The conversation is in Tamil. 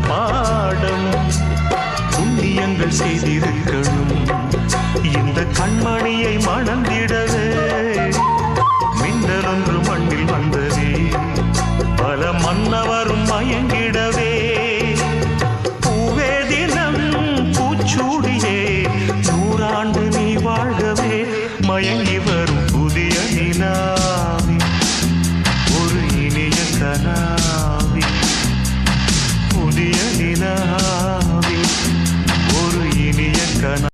பாடம் புண்ணியங்கள் செய்திருக்கணும் இந்த கண்மணியை மணந்திடவே மின்னலொன்று மண்ணில் வந்ததே பல மன்னவரும் மயங்கிடவே பூவே தினம் பூச்சூடியே நூறாண்டு நீ வாழ்கவே மயங்கி